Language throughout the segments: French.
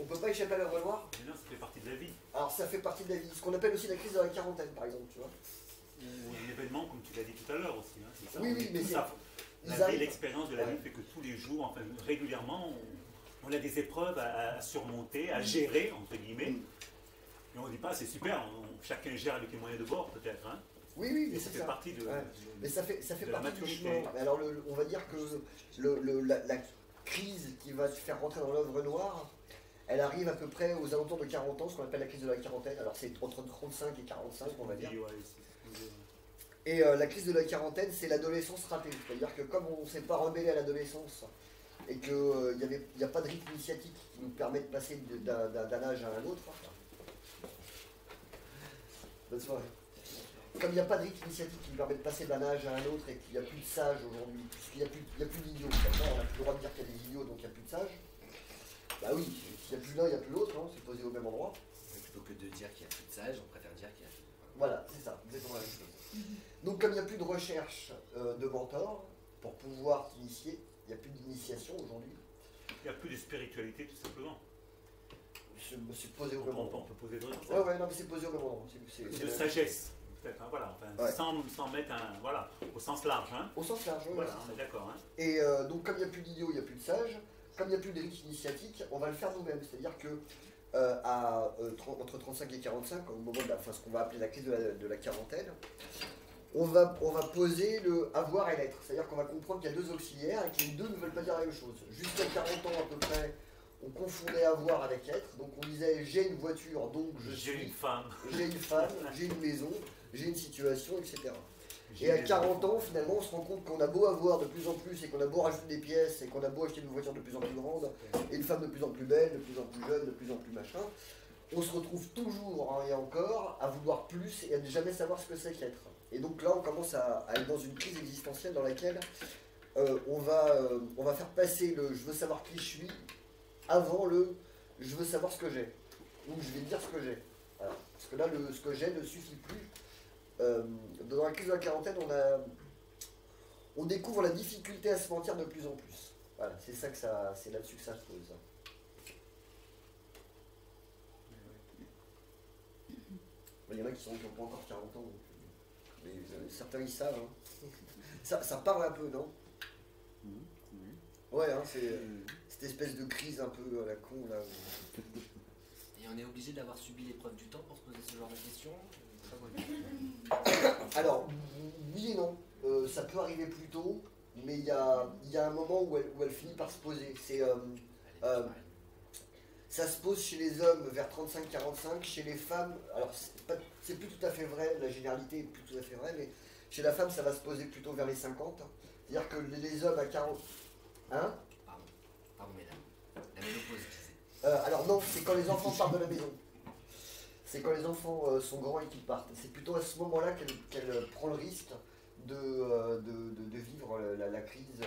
On peut pas échapper à l'œuvre noire. Mais non, ça fait partie de la vie. Alors ça fait partie de la vie, ce qu'on appelle aussi la crise de la quarantaine par exemple, tu vois. Ou un événement, comme tu l'as dit tout à l'heure aussi. Hein, c'est ça. Oui, oui, mais Tout c'est... ça. ils La vie, arrivent- l'expérience de la vie Ouais. fait que tous les jours, enfin régulièrement, on a des épreuves à surmonter, à gérer, entre guillemets. Mm. Et on ne dit pas, c'est super, chacun gère avec les moyens de bord, peut-être. Hein. Oui, oui, Et mais ça c'est fait ça. partie de, Ouais. Mais ça fait de la partie du maturité. chemin. Mais alors on va dire que la crise qui va te faire rentrer dans l'œuvre noire, elle arrive à peu près aux alentours de 40 ans, ce qu'on appelle la crise de la quarantaine. Alors c'est entre 35 et 45, on va dire. Oui, ouais, c'est- Et la crise de la quarantaine, c'est l'adolescence ratée. C'est-à-dire que comme on ne s'est pas rebellé à l'adolescence et qu'il n'y a pas de rythme initiatique qui nous permet de passer d'un âge à un autre. Bonne soirée. Comme il n'y a pas de rythme initiatique qui nous permet de passer d'un âge à un autre et qu'il n'y a plus de sages aujourd'hui, puisqu'il n'y a plus d'idiots, maintenant on n'a plus le droit de dire qu'il y a des idiots donc il n'y a plus de sages. Bah oui, s'il n'y a plus l'un, il n'y a plus l'autre, hein, c'est posé au même endroit. Plutôt que de dire qu'il y a plus de sages, on préfère dire qu'il y a plus de... Voilà, c'est ça, exactement la même chose. Donc comme il n'y a plus de recherche de mentors pour pouvoir t'initier, il n'y a plus d'initiation aujourd'hui, Il n'y a plus de spiritualité, tout simplement. c'est posé au même On endroit. peut poser d'autres Ouais, ouais, non mais c'est posé au même endroit. de sagesse, peut-être, hein, voilà, enfin, Ouais. sans mettre un. Voilà, au sens large, hein. Au sens large, ouais, Voilà, c'est on ça. est d'accord, hein. Et donc comme il n'y a plus d'idiots, il n'y a plus de sages, comme il n'y a plus de rites initiatiques, on va le faire nous-mêmes. C'est-à-dire que entre 35 et 45, au moment de ce qu'on va appeler la crise de la quarantaine, on va poser le avoir et l'être. C'est-à-dire qu'on va comprendre qu'il y a deux auxiliaires et que les deux ne veulent pas dire la même chose. Jusqu'à 40 ans à peu près, on confondait avoir avec être. Donc on disait j'ai une voiture, donc je J'ai suis, une femme. j'ai une femme, j'ai une maison, j'ai une situation, etc. j'ai Et à des 40 enfants. ans, finalement, on se rend compte qu'on a beau avoir de plus en plus et qu'on a beau rajouter des pièces et qu'on a beau acheter une voiture de plus en plus grande et une femme de plus en plus belle, de plus en plus jeune, de plus en plus machin, on se retrouve toujours hein, et encore à vouloir plus et à ne jamais savoir ce que c'est qu'être. Et donc là, on commence à être dans une crise existentielle dans laquelle on va faire passer le je veux savoir qui je suis avant le je veux savoir ce que j'ai. Donc je vais dire ce que j'ai. Voilà. Parce que là, ce que j'ai ne suffit plus. Dans la crise de la quarantaine, on découvre la difficulté à se mentir de plus en plus. Voilà, c'est là-dessus que ça se pose. Il y en a qui n'ont pas encore 40 ans, donc, mais certains ils savent. Hein. Ça parle un peu, non? Ouais, hein, c'est cette espèce de crise un peu à la con là. Et on est obligé d'avoir subi l'épreuve du temps pour se poser ce genre de questions. Alors, oui et non. Ça peut arriver plus tôt, mais il y a un moment où elle finit par se poser. Ça se pose chez les hommes vers 35-45, chez les femmes, alors c'est plus tout à fait vrai, la généralité est plus tout à fait vraie, mais chez la femme ça va se poser plutôt vers les 50. C'est-à-dire que les hommes à 40... Hein? Pardon mesdames. La ménopause, je disais. Alors non, c'est quand les enfants partent de la maison. C'est quand les enfants sont grands et qu'ils partent. C'est plutôt à ce moment-là qu'elle prend le risque de vivre la crise,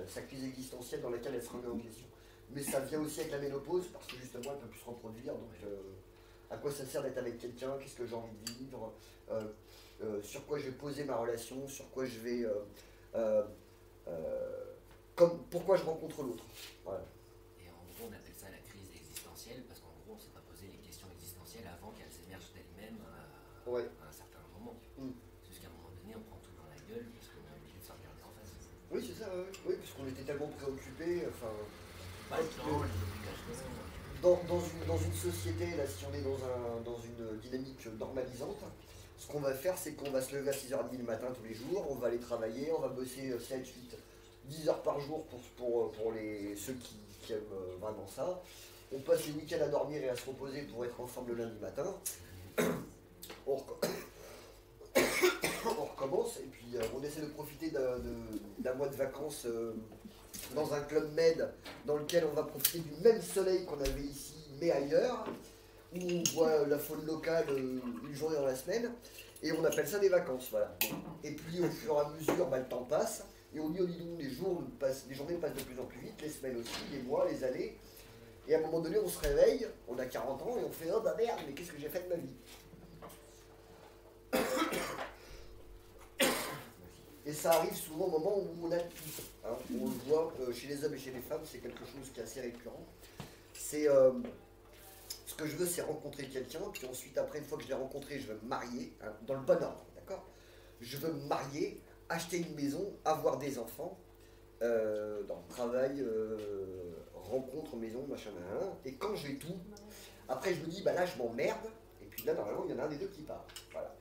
sa crise existentielle dans laquelle elle se remet en question. Mais ça vient aussi avec la ménopause, parce que justement elle ne peut plus se reproduire, donc à quoi ça sert d'être avec quelqu'un, qu'est-ce que j'ai envie de vivre, sur quoi je vais poser ma relation, sur quoi je vais... pourquoi je rencontre l'autre. Voilà. Et en gros, on appelle ça la crise existentielle, parce qu'en gros, on ne s'est pas posé les questions existentielles avant qu'elles émergent d'elles-mêmes Ouais. à un certain moment. Mm. Jusqu'à un moment donné, on prend tout dans la gueule, parce qu'on est obligé de se regarder en face. Oui, c'est ça, oui, parce qu'on était tellement préoccupés, enfin... Pas le temps, les obligations. Dans une société, là, si on est dans une dynamique normalisante, ce qu'on va faire, c'est qu'on va se lever à 6h30 le matin tous les jours, on va aller travailler, on va bosser 7, 8, 10 heures par jour pour ceux qui aiment vraiment ça. On passe les week-ends à dormir et à se reposer pour être ensemble le lundi matin. On recommence et puis on essaie de profiter d'un mois de vacances dans un club med dans lequel on va profiter du même soleil qu'on avait ici mais ailleurs, où on voit la faune locale une journée dans la semaine et on appelle ça des vacances, voilà. Et puis au fur et à mesure, le temps passe et on dit les journées passent de plus en plus vite, les semaines aussi, les mois, les années, et à un moment donné on se réveille, on a 40 ans et on fait oh bah merde, mais qu'est-ce que j'ai fait de ma vie? Et ça arrive souvent au moment où on a tout. Hein. On le voit chez les hommes et chez les femmes, c'est quelque chose qui est assez récurrent. c'est ce que je veux, c'est rencontrer quelqu'un, puis ensuite, après, une fois que je l'ai rencontré, je veux me marier, hein, dans le bon ordre, d'accord? Je veux me marier, acheter une maison, avoir des enfants, dans le travail, rencontre, maison, machin, machin, et quand j'ai tout, après je me dis, bah là je m'emmerde, et puis là normalement il y en a un des deux qui part. Voilà.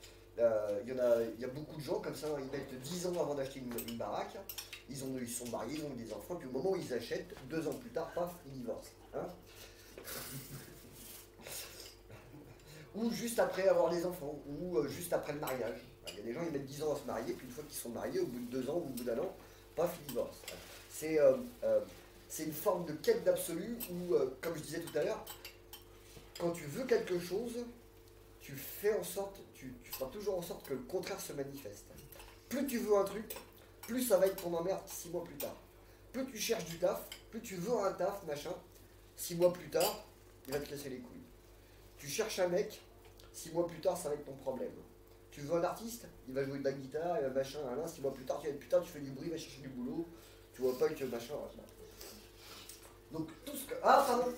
Il y a beaucoup de gens comme ça, ils mettent 10 ans avant d'acheter une baraque, ils sont mariés, ils ont eu des enfants, puis au moment où ils achètent, 2 ans plus tard, paf, ils divorcent. Hein. Ou juste après avoir des enfants, ou juste après le mariage. Il y a des gens, ils mettent 10 ans à se marier, puis une fois qu'ils sont mariés, au bout de 2 ans, ou au bout d'un an, paf, ils divorcent. C'est une forme de quête d'absolu où, comme je disais tout à l'heure, quand tu veux quelque chose, tu fais en sorte, tu feras toujours en sorte que le contraire se manifeste. Plus tu veux un truc, plus ça va être ton emmerde 6 mois plus tard. Plus tu cherches du taf, plus tu veux un taf, machin, 6 mois plus tard, il va te casser les couilles. Tu cherches un mec, 6 mois plus tard, ça va être ton problème. Tu veux un artiste, il va jouer de la guitare, et machin, 6 mois plus tard, tu vas être putain, tu fais du bruit, va chercher du boulot, tu vois pas que machin, machin. Donc tout ce que... Ah, pardon.